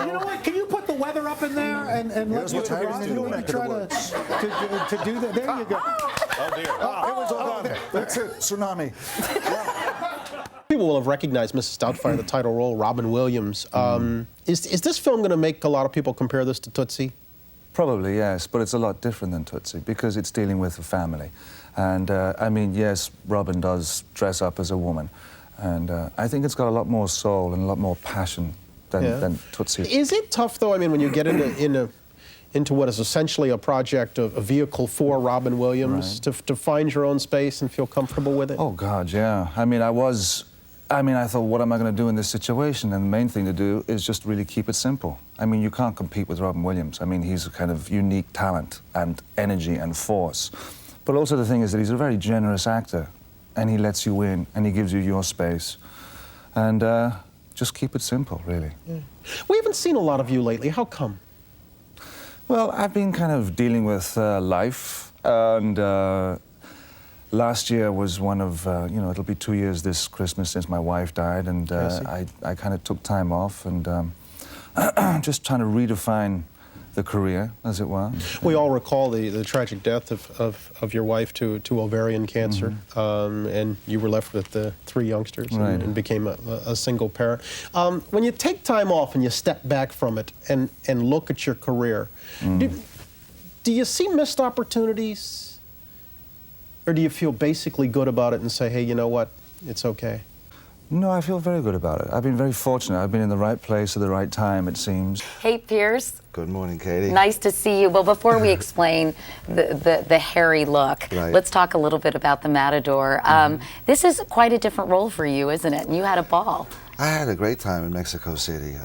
You know what? Can you put the weather up in there and let me try to do that? There you go. Oh, dear. It was all there. That's it. Tsunami. People will have recognized Mrs. Doubtfire, the title role, Robin Williams. Is this film going to make a lot of people compare this to Tootsie? Probably, yes, but it's a lot different than Tootsie because it's dealing with a family. And, I mean, yes, Robin does dress up as a woman. And I think it's got a lot more soul and a lot more passion than Tootsie. Is it tough, though, I mean, when you get into what is essentially a project, a vehicle for Robin Williams, to find your own space and feel comfortable with it? Oh, God, yeah. I mean, I thought, what am I going to do in this situation? And the main thing to do is just really keep it simple. I mean, you can't compete with Robin Williams. I mean, he's a kind of unique talent and energy and force. But also the thing is that he's a very generous actor, and he lets you in, and he gives you your space. And just keep it simple, really. Yeah. We haven't seen a lot of you lately. How come? Well, I've been kind of dealing with life, and last year was one of, you know, it'll be 2 years this Christmas since my wife died, and I kind of took time off and just trying to redefine the career, as it were. We all recall the tragic death of your wife to ovarian cancer, and you were left with the 3 youngsters and became a single parent. When you take time off and you step back from it and look at your career, do you see missed opportunities? Or do you feel basically good about it and say, hey, you know what, it's okay? No, I feel very good about it. I've been very fortunate. I've been in the right place at the right time, it seems. Hey, Pierce. Good morning, Katie. Nice to see you. Well, before we explain the hairy look, let's talk a little bit about the Matador. This is quite a different role for you, isn't it? And you had a ball. I had a great time in Mexico City,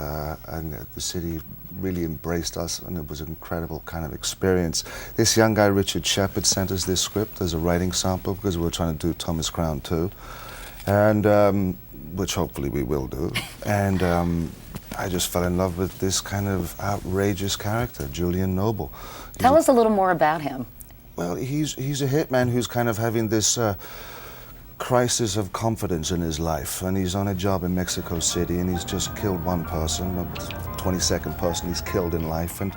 and the city really embraced us, and it was an incredible kind of experience. This young guy, Richard Shepard, sent us this script as a writing sample because we were trying to do Thomas Crown too, and which hopefully we will do. And I just fell in love with this kind of outrageous character, Julian Noble. Tell us a little more about him. Well, he's a hitman who's kind of having this crisis of confidence in his life, and he's on a job in Mexico City, and he's just killed one person, the 22nd person he's killed in life, and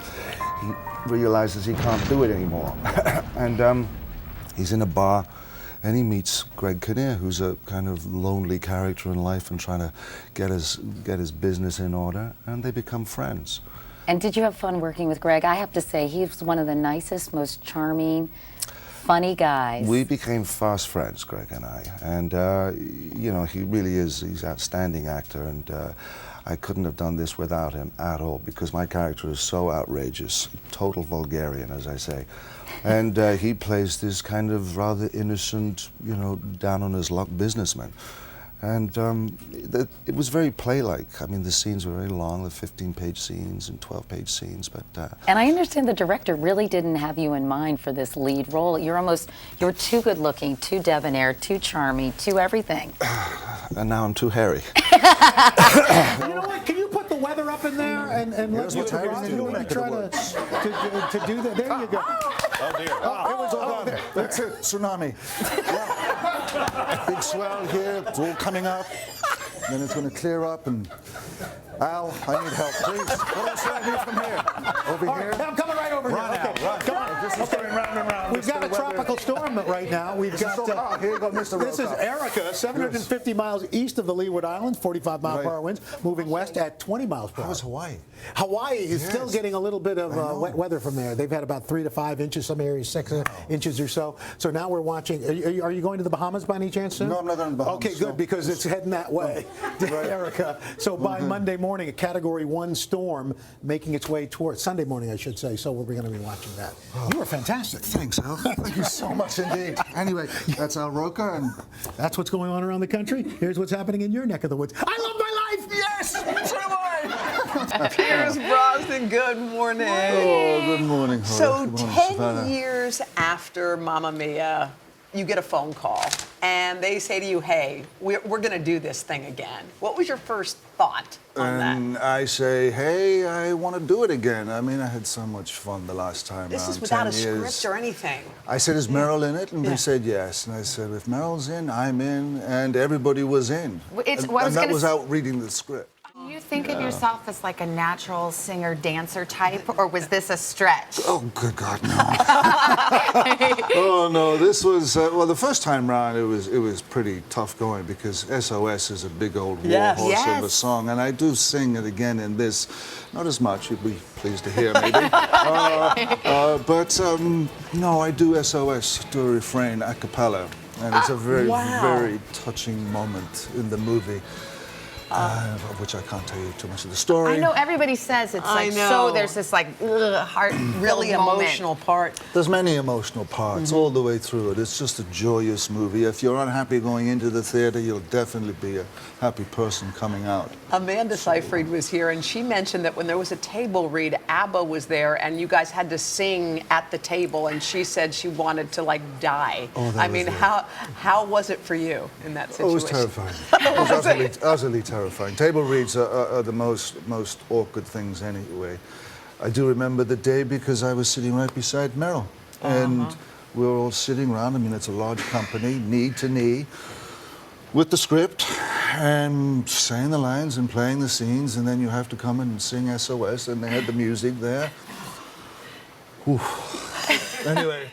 he realizes he can't do it anymore. And he's in a bar, and he meets Greg Kinnear, who's a kind of lonely character in life and trying to get his business in order, and they become friends. And did you have fun working with Greg? I have to say, he's one of the nicest, most charming, funny guys. We became fast friends, Greg and I, and you know, he really is, he's an outstanding actor, and I couldn't have done this without him at all, because my character is so outrageous, total vulgarian, as I say. And he plays this kind of rather innocent, you know, down on his luck businessman. And it was very play-like. I mean, the scenes were very long, the 15-page scenes and 12-page scenes, but... And I understand the director really didn't have you in mind for this lead role. You're too good-looking, too debonair, too charming, too everything. And now I'm too hairy. You know what? Can you put the weather up in there and let me try to do that? There you go. Oh, dear. It was all there. That's it. Tsunami. Big swell here. It's all coming up. Then it's going to clear up, and Al, I need help, please. What else do I need from here? Over here? I'm coming right over here. Run. Come on. This is going round and round. We've got a tropical storm right now. We've got. Here you go, Mr. Roker. This is Erica, 750 miles east of the Leeward Islands, 45-mile-per-hour winds, moving west at 20 miles per hour. How was Hawaii? Hawaii is still getting a little bit of wet weather from there. They've had about 3 to 5 inches, some areas 6 inches or so. So now we're watching. Are you going to the Bahamas by any chance soon? No, I'm not going to the Bahamas. Okay, good, because it's heading that way, Erica. So by Monday morning, a Category 1 storm making its way towards Sunday morning, I should say. So we're going to be watching that. You were fantastic. Thanks, Al. Thank you so much indeed. Anyway, that's Al Roker, and that's what's going on around the country. Here's what's happening in your neck of the woods. I love my life! yes! So do I! Pierce Brosnan, good morning. Oh, good morning, Horace. So Good morning, 10 Savannah. years after Mamma Mia, you get a phone call, and they say to you, hey, we're going to do this thing again. What was your first thought on And I say, hey, I want to do it again. I mean, I had so much fun the last time. that? This is around, without 10 a script years. or anything. I said, is Meryl in it? And Yeah. they said yes. And I said, if Meryl's in, I'm in. And everybody was in. It's- and well, I was that gonna was s- out reading the script. Do you think of yourself as like a natural singer dancer type, or was this a stretch? Oh, good God, no. Oh no, this was well. The first time round, it was pretty tough going because SOS is a big old war Yes. horse of a song, and I do sing it again in this. Not as much. You'd be pleased to hear, maybe. But no, I do SOS, do a refrain a cappella, and it's a very, very touching moment in the movie. Of which I can't tell you too much of the story. I know everybody says it's like so. There's this like heart Really emotional part. There's many emotional parts all the way through it. It's just a joyous movie. If you're unhappy going into the theater, you'll definitely be a happy person coming out. Amanda Seyfried was here, and she mentioned that when there was a table read, ABBA was there, and you guys had to sing at the table, and she said she wanted to like die. Oh, that I was mean, it. how was it for you in that situation? Oh, it was terrifying. It was utterly terrifying. Table reads are the most awkward things anyway. I do remember the day because I was sitting right beside Meryl, and we were all sitting around. I mean, it's a large company, knee to knee, with the script and saying the lines and playing the scenes, and then you have to come in and sing SOS, and they had the music there. Whew. Anyway.